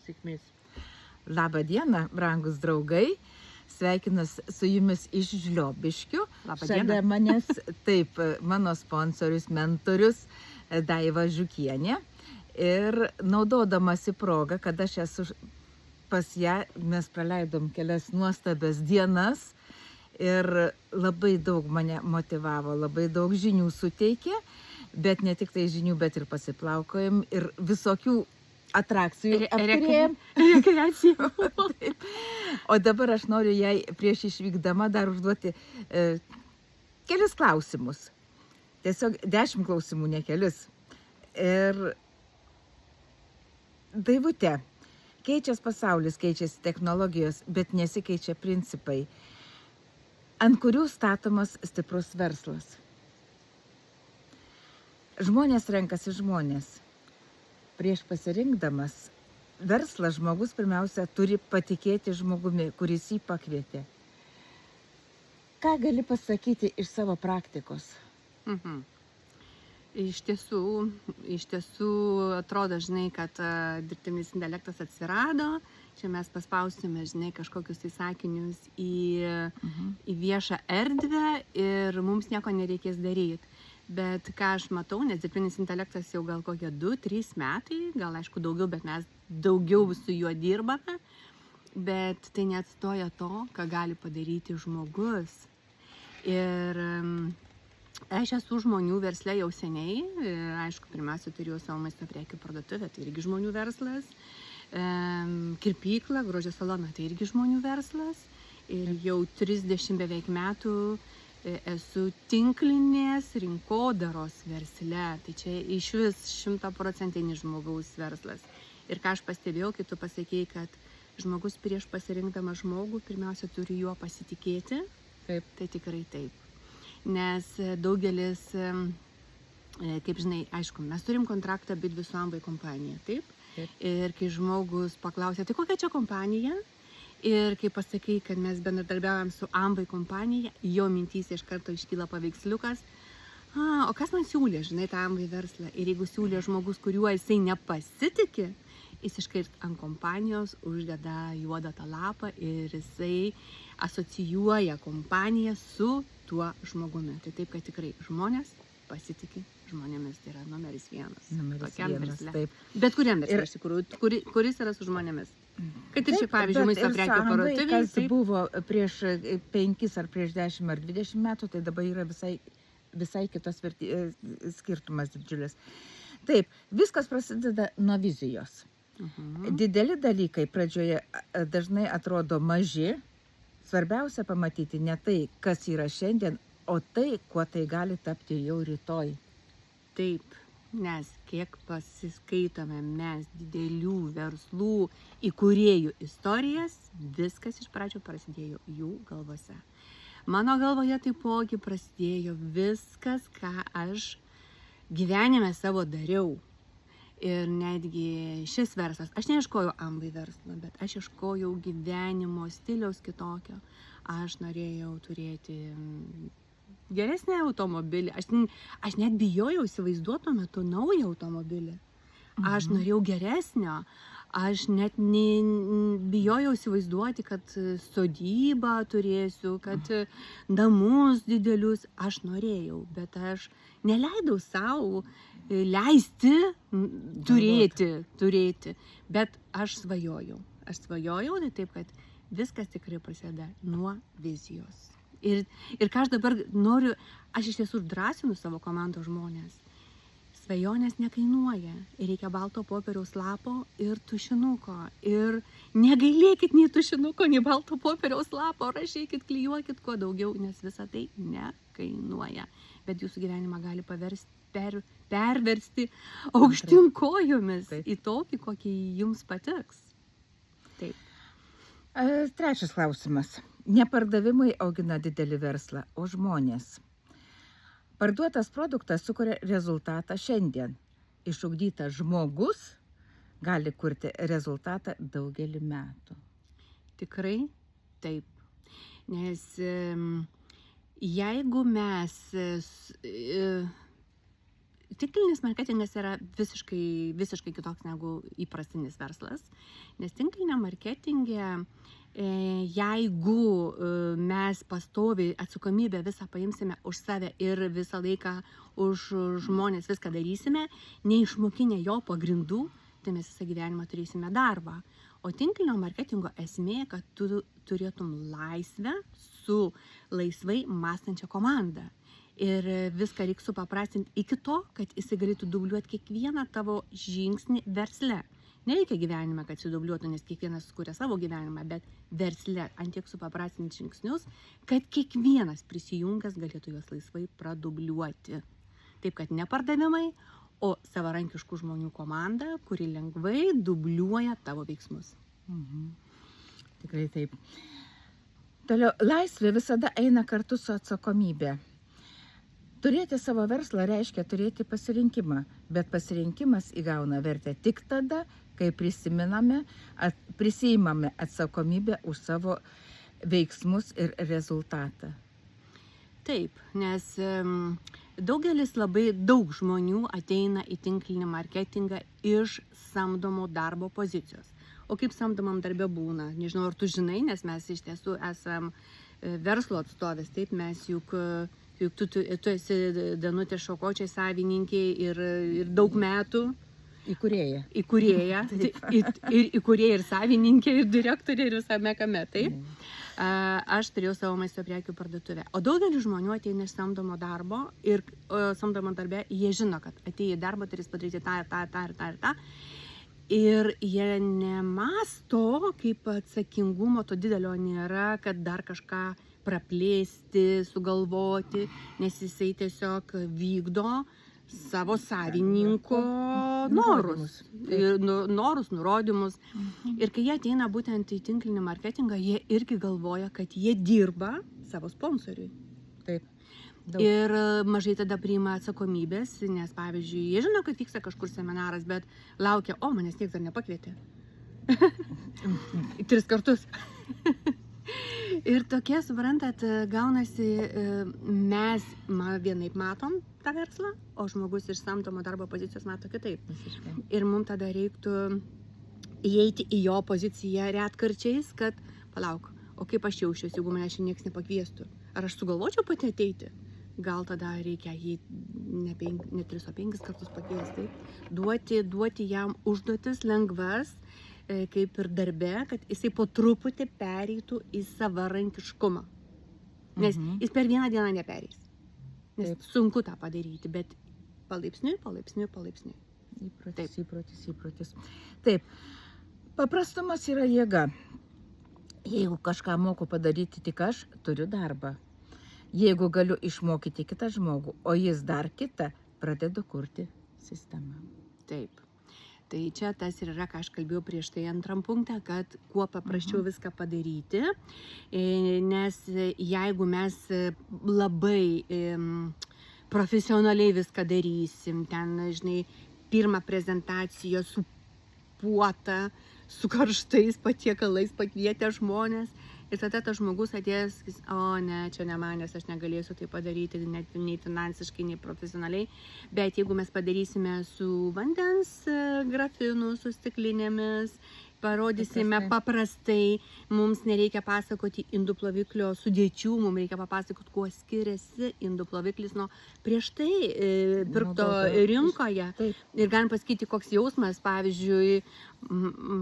sėkmės. Labą dieną, brangus draugai. Sveikinas su jumis iš Žliobiškių. Labą Šalia dieną. manęs, taip, mano sponsorius, mentorius Daiva Žukienė. Ir naudodamasi progą, kad aš esu pas ją, mes praleidom kelias nuostabias dienas ir labai daug mane motivavo, labai daug žinių suteikė, bet ne tik tai žinių, bet ir pasiplaukojom ir visokių atrakcijų apturėjom. Rekreacijų. O dabar aš noriu jai prieš išvykdama dar užduoti kelis klausimus. Tiesiog 10 klausimų, ne kelis. Ir Daivute, keičiasi pasaulis, keičiasi technologijos, bet nesikeičia principai, ant kurių statomas stiprus verslas. Žmonės renkasi žmonės. Prieš pasirinkdamas verslą žmogus pirmiausia turi patikėti žmogumi, kuris jį pakvietė. Ką gali pasakyti iš savo praktikos? Iš tiesų atrodo, žinai, kad dirbtinis intelektas atsirado, čia mes paspausime, žinai, kažkokius tai sakinius į viešą erdvę ir mums nieko nereikės daryti. Bet ką aš matau, nes dirbtinis intelektas jau gal kokie 2-3 metai, gal aišku daugiau, bet mes daugiau su juo dirbame, bet tai neatstoja to, ką gali padaryti žmogus. Ir aš esu žmonių versle jau seniai, aišku, pirmiausia turėjau savo maisto prekių parduotuvę, tai irgi žmonių verslas, kirpyklą, grožio saloną, tai irgi žmonių verslas, ir jau 30 beveik metų esu tinklinės rinkodaros versle, tai čia iš vis 100% žmogaus verslas. Ir ką aš pastebėjau, kai tu pasakėjai, kad žmogus prieš pasirinkdamas žmogų pirmiausia turi juo pasitikėti, Taip. Tai tikrai taip. Nes daugelis, kaip žinai, aišku, mes turim kontraktą abidvi su Amway kompanija, taip? Taip. Ir kai žmogus paklausė, tai kokia čia kompanija? Ir kai pasakai, kad mes bendradarbiaujam su Amway kompanija, jo mintys iš karto iškyla paveiksliukas. O kas man siūlė, žinai, tą Amway verslą? Ir jeigu siūlė žmogus, kuriuo jisai nepasitikė, jis iškart ant kompanijos uždeda juodą tą lapą ir jisai asocijuoja kompaniją su tuo žmogumi. Tai taip, kad tikrai žmonės pasitikė žmonėmis, tai yra numeris 1. Tokiam versle. Taip. Bet kuriam versle, iš tikrųjų, kuris yra su žmonėmis. Kad ir šiaip, pavyzdžiui, maisto prekių parduotuvėje. Kas buvo prieš 5 ar prieš 10 ar 20 metų, tai dabar yra visai kitos skirtumas didžiulis. Taip, viskas prasideda nuo vizijos. Dideli dalykai pradžioje dažnai atrodo maži. Svarbiausia pamatyti ne tai, kas yra šiandien, o tai, kuo tai gali tapti jau rytoj. Taip, nes kiek pasiskaitome mes didelių verslų įkūrėjų istorijas, viskas iš pradžių prasidėjo jų galvose. Mano galvoje taipogi prasidėjo viskas, ką aš gyvenime savo dariau. Ir netgi šis verslas, aš neieškojau Amway verslo, bet aš ieškojau gyvenimo stiliaus kitokio. Aš norėjau turėti geresnį automobilį. Aš net bijojau įsivaizduoti tuo metu naują automobilį. Aš norėjau geresnio. Aš net bijojau įsivaizduoti, kad sodybą turėsiu, kad namus didelius. Aš norėjau, bet aš neleidau savo leisti turėti. Bet aš svajojau. Tai taip, kad viskas tikrai prasideda nuo vizijos. Ir ką aš dabar noriu, aš iš tiesų drąsinu savo komandos žmonės. Svajonės nekainuoja. Ir reikia balto popieriaus lapo ir tušinuko. Ir negailėkit nei tušinuko, nei balto popieriaus lapo. Rašykit, klijuokit kuo daugiau, nes visa tai nekainuoja. Bet jūsų gyvenimą gali perversti aukštyn kojomis į tokį, kokį jums patiks. Taip. Trečias klausimas. Ne pardavimai augina didelį verslą, o žmonės. Parduotas produktas sukuria rezultatą šiandien. Išugdytas žmogus gali kurti rezultatą daugelį metų. Tikrai taip. Nes jeigu mes Tinklinis marketingas yra visiškai kitoks negu įprastinis verslas, nes tinkliniam marketinge, jeigu mes pastoviai atsakomybę visą paimsime už save ir visą laiką už žmonės viską darysime, neišmokinę jo pagrindų, tai mes visą gyvenimą turėsime darbą. O tinklinio marketingo esmė, kad tu turėtum laisvę su laisvai mąstančia komanda. Ir viską reikia supaprastinti iki to, kad jis galėtų dubliuoti kiekvieną tavo žingsnį versle. Nereikia gyvenime, kad sudubliuotų, nes kiekvienas kuria savo gyvenimą, bet versle antiek supaprastinti žingsnius, kad kiekvienas prisijungęs galėtų juos laisvai pradubliuoti. Taip, kad ne pardavimai, o savarankiškų žmonių komanda, kuri lengvai dubliuoja tavo veiksmus. Tikrai taip. Toliau, laisvė visada eina kartu su atsakomybė. Turėti savo verslą reiškia turėti pasirinkimą, bet pasirinkimas įgauna vertę tik tada, kai prisiimame atsakomybę už savo veiksmus ir rezultatą. Taip, nes labai daug žmonių ateina į tinklinį marketingą iš samdomo darbo pozicijos. O kaip samdomam darbe būna? Nežinau, ar tu žinai, nes mes iš tiesų esam verslo atstovės, taip, mes juk tu esi Danutė Šokočiai savininkė ir daug metų. Įkūrėja. Ir įkūrėja, ir savininkė, ir direktorė, ir visame kame, taip. Aš turėjau savo maisto prekių parduotuvę. O daugelis žmonių ateina iš samdomo darbo ir samdomo darbe jie žino, kad atėję į darbą turės padaryti tą. Ir jie nemasto, kaip atsakingumo to didelio nėra, kad dar kažką praplėsti, sugalvoti, nes jisai tiesiog vykdo savo savininko norus, nurodymus. Ir kai jie ateina būtent į tinklinį marketingą, jie irgi galvoja, kad jie dirba savo sponsoriui. Taip. Daug. Ir mažai tada priima atsakomybės, nes pavyzdžiui, jie žino, kad vyksta kažkur seminaras, bet laukia, manęs niekas dar nepakvietė. 3 kartus. Ir tokie, suprantat, gaunasi, mes vienaip matom tą verslą, o žmogus iš samdomo darbo pozicijos mato kitaip. Ir mums tada reiktų įeiti į jo poziciją retkarčiais, kad palauk, o kaip aš jaučiuosi, jeigu manęs šiandien niekas nepakviestų? Ar aš sugalvočiau pati ateiti? Gal tada reikia jį ne 3, o 5 kartus pakviesti. Duoti jam užduotis lengvas, kaip ir darbe, kad jisai po truputį pereitų į savarankiškumą. Nes jis per vieną dieną nepereis. Nes sunku tą padaryti, bet palaipsniui. Įprotis. Taip, paprastumas yra jėga. Jeigu kažką moku padaryti tik aš, turiu darbą. Jeigu galiu išmokyti kitą žmogų, o jis dar kitą, pradedu kurti sistemą. Taip. Tai čia tas ir yra, ką aš kalbėjau prieš tai antram punktą, kad kuo paprasčiau viską padaryti, nes jeigu mes labai profesionaliai viską darysim, ten, žinai, pirmą prezentaciją su puota, su karštais patiekalais pakvietę žmonės, ir tada tas žmogus atėjęs, ne, čia ne man, nes aš negalėsiu tai padaryti, net nei finansiškai, nei profesionaliai. Bet jeigu mes padarysime su vandens grafinu, su stiklinėmis, parodysime paprastai, mums nereikia pasakoti indų ploviklio sudėčių, mums reikia papasakoti, kuo skiriasi indų ploviklis nuo prieš tai pirkto rinkoje. Taip. Ir galim pasakyti, koks jausmas, pavyzdžiui,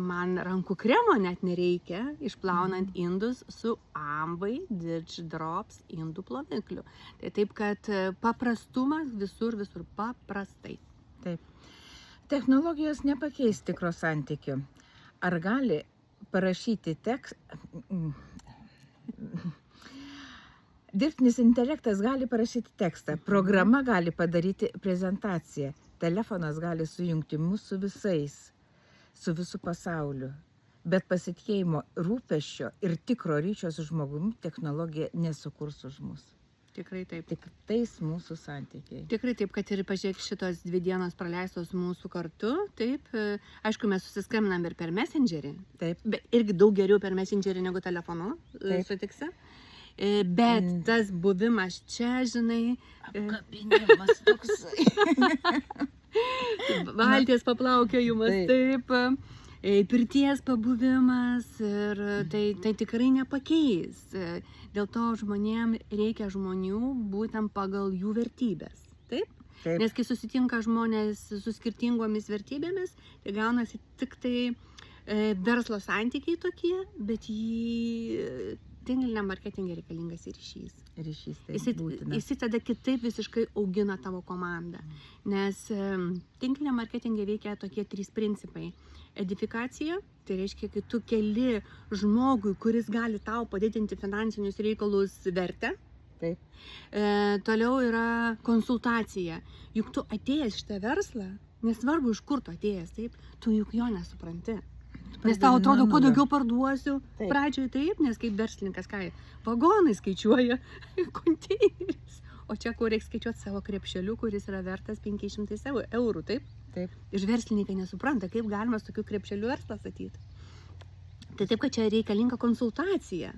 man rankų kremo net nereikia, išplaunant indus su Amway Dirt Drops indų plovikliu. Tai taip, kad paprastumas visur paprastai. Taip. Technologijos nepakeis tikro santykių. Ar gali parašyti tekstą? Dirbtinis intelektas gali parašyti tekstą, programa gali padaryti prezentaciją, telefonas gali sujungti mus su visais, su visų pasauliu. Bet pasitikėjimo, rūpesčio ir tikro ryšio su žmogumi technologija nesukurs už mus. Tikrai taip. Tik tais mūsų santykiai. Tikrai taip, kad ir pažiūrėk šitos 2 dienos praleistos mūsų kartu, taip, aišku, mes susiskambinam ir per Messengerį, Taip. bet irgi daug geriau per Messengerį negu telefonu, Taip. sutiksi. Bet tas buvimas čia, žinai, Apkabinimas toksai. valties paplaukiojimas, taip, pirties pabuvimas ir tai tikrai nepakeis. Dėl to žmonėm reikia žmonių būtent pagal jų vertybės. Taip? Taip. Nes kai susitinka žmonės su skirtingomis vertybėmis, tai gaunasi tik tai verslo santykiai tokie, bet tinkliniam marketingui reikalingas ryšys. Ryšys tai būtina. Jisai tada kitaip visiškai augina tavo komandą. Nes tinkliniam marketingui veikia tokie 3 principai. Edifikacija, tai reiškia, kai tu keli žmogui, kuris gali tau padidinti finansinius reikalus vertę. Taip. Toliau yra konsultacija. Juk tu atėjęs šitą verslą, nesvarbu iš kur tu atėjęs, taip, tu juk jo nesupranti. Nes tau atrodo, kuo daugiau parduosiu. Taip. Pradžioje taip, nes kaip verslininkas ką, vagonai skaičiuoja, konteineris. O čia, kur reikia skaičiuoti savo krepšeliu, kuris yra vertas 500 eurų, taip? Taip. Ir verslininkai nesupranta, kaip galima su tokiu krepšeliu verslą statyti. Tai taip, kad čia reikalinga konsultacija.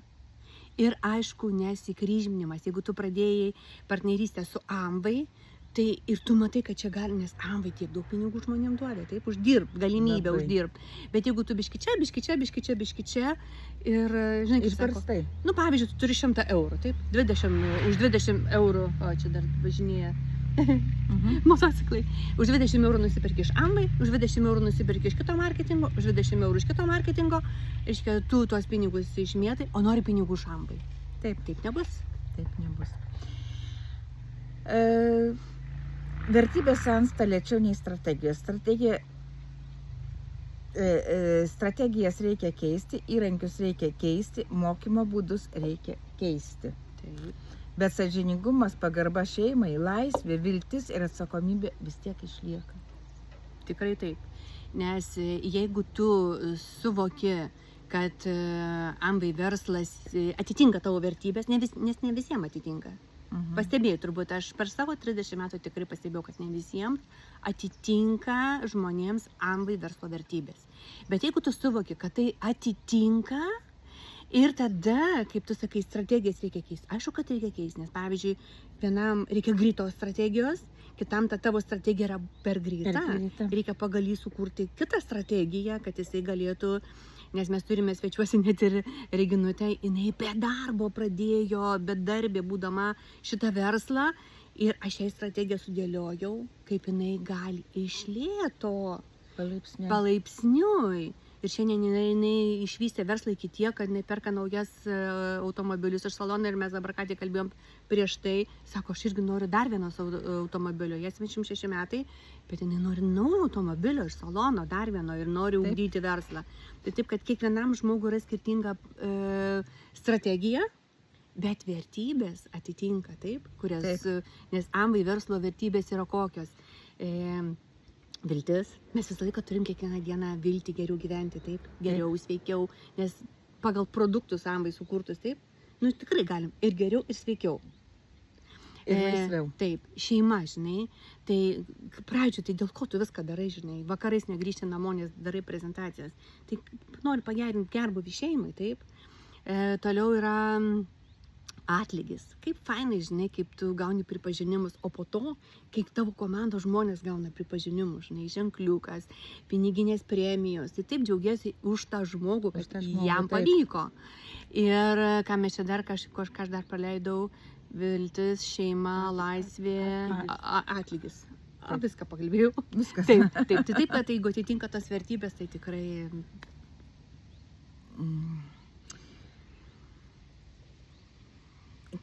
Ir aišku, nesikryžminimas. Jeigu tu pradėjai partnerystę su Amway, tai ir tu matai, kad čia gali, nes Amway tiek daug pinigų žmonėm duoda, taip, galimybę uždirbt. Bet jeigu tu biški čia ir, žinai, kaip sako, Išverstai. nu, pavyzdžiui, tu turi 100 eurų, taip, už 20 eurų, o čia dar važinėja motociklai, už 20 eurų nusipirki iš Amway, už 20 eurų nusipirki iš kito marketingo, už 20 eurų iš kito marketingo, reiškia, tu tuos pinigus išmėtai, o nori pinigų iš Amway. Taip nebus. Taip nebus. Vertybės sensta lėčiau nei strategijos. Strategijas reikia keisti, įrankius reikia keisti, mokymo būdus reikia keisti. Taip. Bet sąžiningumas, pagarba šeimai, laisvė, viltis ir atsakomybė vis tiek išlieka. Tikrai taip. Nes jeigu tu suvoki, kad Amway verslas atitinka tavo vertybės, nes ne visiems atitinka. Pastebėjau, turbūt aš per savo 30 metų tikrai pastebėjau, kad ne visiems atitinka žmonėms Amway verslo vertybės. Bet jeigu tu suvoki, kad tai atitinka, ir tada, kaip tu sakai, strategijas reikia keisti. Aišku, kad reikia keisti, nes pavyzdžiui, vienam reikia greitos strategijos, kitam ta tavo strategija yra per greita. Reikia pagal jį sukurti kitą strategiją, kad jisai galėtų, nes mes turime svečiuosi net ir Reginutę, jinai be darbo pradėjo, bedarbė būdama šitą verslą ir aš jai strategiją sudėliojau, kaip jinai gali iš lėto, palaipsniui. Ir šiandien jinai išvystė verslą iki tiek, kad jinai perka naujas automobilius iš salono ir mes dabar ką tik kalbėjom prieš tai. Sako, aš irgi noriu dar vienos automobilio, jie 76 metai, bet jinai nori naujo automobilio iš salono, dar vieno ir nori ugdyti verslą. Tai taip, kad kiekvienam žmogui yra skirtinga strategija, bet vertybės atitinka, taip, kurias, nes Amway verslo vertybės yra kokios. Viltis. Mes visą laiką turim kiekvieną dieną viltį geriau gyventi, taip, geriau, sveikiau, nes pagal produktus Amway sukurtus, taip, nu tikrai galim ir geriau, ir sveikiau. Ir laisviau. Taip, šeima, žinai, tai pradžioje, tai dėl ko tu viską darai, žinai, vakarais negrįžti namo, nes darai prezentacijas, tai nori pagerinti gerbūvį šeimai, taip. Toliau yra atlygis. Kaip fainai, žinai, kaip tu gauni pripažinimus, o po to, kaip tavo komandos žmonės gauna pripažinimus, žinai, ženkliukas, piniginės premijos. Tai taip džiaugiasi už tą žmogų, kad jam pavyko. Ir ką mes čia dar, kažką aš dar praleidau, viltis, šeima, laisvė, atlygis. Viską pakalbėjau. Viskas. Taip, kad jeigu atitinka tas vertybės, tai tikrai...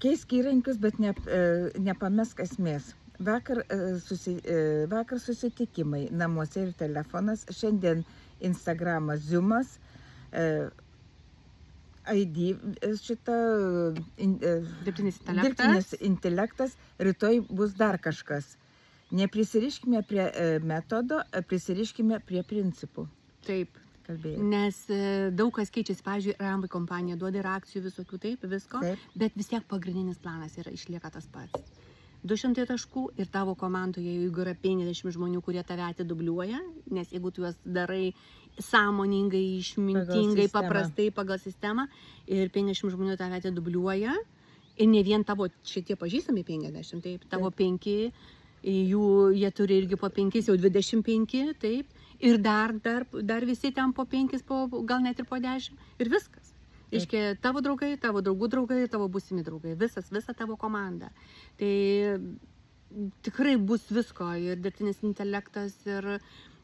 Keisk įrankius, bet nepamesk esmės. Vakar susitikimai namuose ir telefonas, šiandien Instagramas, Zoomas, ID dirbtinis intelektas, rytoj bus dar kažkas. Neprisiriškime prie metodo, prisiriškime prie principų. Taip. Kalbėjai. Nes daug kas keičiasi, pavyzdžiui, Amway kompanija duoda ir akcijų visokių, taip, visko, bet vis tiek pagrindinis planas išlieka tas pats. 200 taškų ir tavo komandoje, jeigu yra 50 žmonių, kurie tave atidubliuoja, nes jeigu tu juos darai sąmoningai, išmintingai, paprastai pagal sistemą ir 50 žmonių tave atidubliuoja, Ir ne vien tavo šitie pažįstami 50, taip, tavo 5, jie turi irgi po 5, jau 25, taip. Ir dar visi ten po 5, gal net ir po 10. Ir viskas. Iškia, tavo draugai, tavo draugų draugai, tavo būsimi draugai. Visa tavo komanda. Tai tikrai bus visko. Ir dirbtinis intelektas.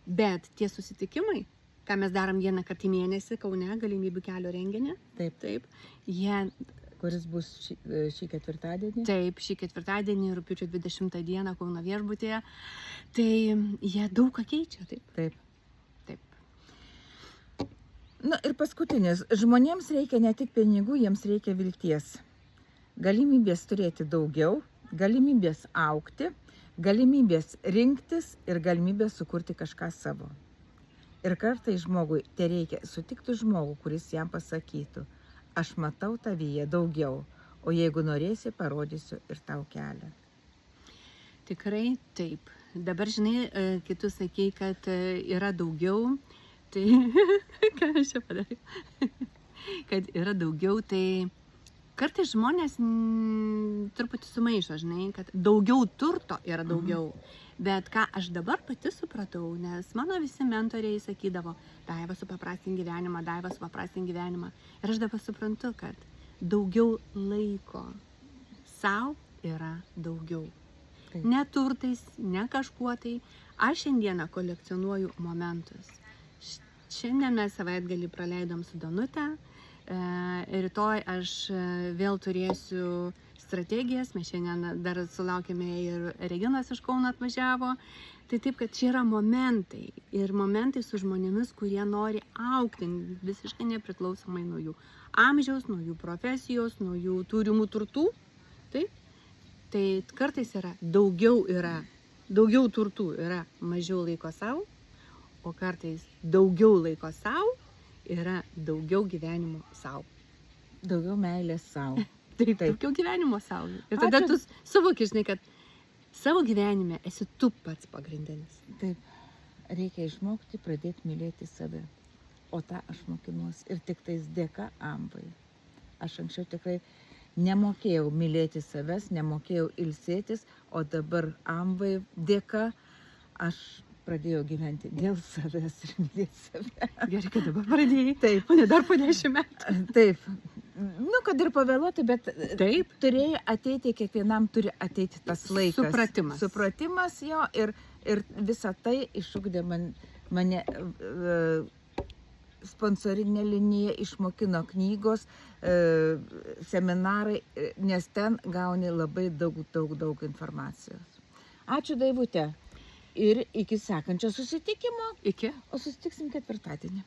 Bet tie susitikimai, ką mes darom vieną kartą į mėnesį Kaune, galimybių kelio renginį. Taip. Jie... Kuris bus šį ketvirtadienį? Taip, šį ketvirtadienį, rugpjūčio 20 dieną Kauno viešbutyje. Tai jie daug ką keičia, taip. Na ir paskutinis. Žmonėms reikia ne tik pinigų, jiems reikia vilties. Galimybės turėti daugiau, galimybės augti, galimybės rinktis ir galimybės sukurti kažką savo. Ir kartais žmogui tereikia sutikti žmogų, kuris jam pasakytų: aš matau tavyje daugiau, o jeigu norėsi, parodysiu ir tau kelią. Tikrai taip. Dabar, žinai, kai tu sakei, kad yra daugiau, tai ką aš čia padariau? Kad yra daugiau, tai kartais žmonės truputį sumaišo, žinai, kad daugiau turto yra daugiau. Bet ką aš dabar pati supratau, nes mano visi mentoriai sakydavo: Daiva, supaprastink gyvenimą, Daiva, supaprastink gyvenimą. Ir aš dabar suprantu, kad daugiau laiko sau yra daugiau. Taip. Ne turtais, ne kažkuo tai. Aš šiandieną kolekcionuoju momentus. Šiandien mes savaitgalį praleidom su Danute. Rytoj aš vėl turėsiu strategijas. Mes šiandien dar sulaukėme ir Reginos iš Kauno atvažiavo. Tai taip, kad čia yra momentai. Ir momentai su žmonėmis, kurie nori augti visiškai nepriklausomai nuo jų amžiaus, nuo jų profesijos, nuo jų turimų turtų. Taip. Tai kartais daugiau turtų yra mažiau laiko savo, o kartais daugiau laiko savo yra daugiau gyvenimo savo. Daugiau meilės savo. Taip, daugiau gyvenimo savo. Ir tada tu suvoki, žinai, kad savo gyvenime esi tu pats pagrindinis. Taip, reikia išmokti pradėti mylėti save. O tą aš mokinuosi ir tik tais dėka Amvai. Aš anksčiau tikrai nemokėjau mylėti savęs, nemokėjau ilsėtis, o dabar Amvai dėka aš pradėjau gyventi dėl savęs ir mylėti save. Gerai, kad dabar pradėjai. Taip. O ne dar po 10 metų. Taip. Nu, kad ir pavėluoti, bet taip. Turėjo ateiti, kiekvienam turi ateiti tas laikas. Supratimas. Supratimas jo ir visą tai išugdė mane sponsorinė linija, išmokino knygos, seminarai, nes ten gauni labai daug informacijos. Ačiū, Daivute. Ir iki sekančio susitikimo. Iki. O susitiksim ketvirtadienį.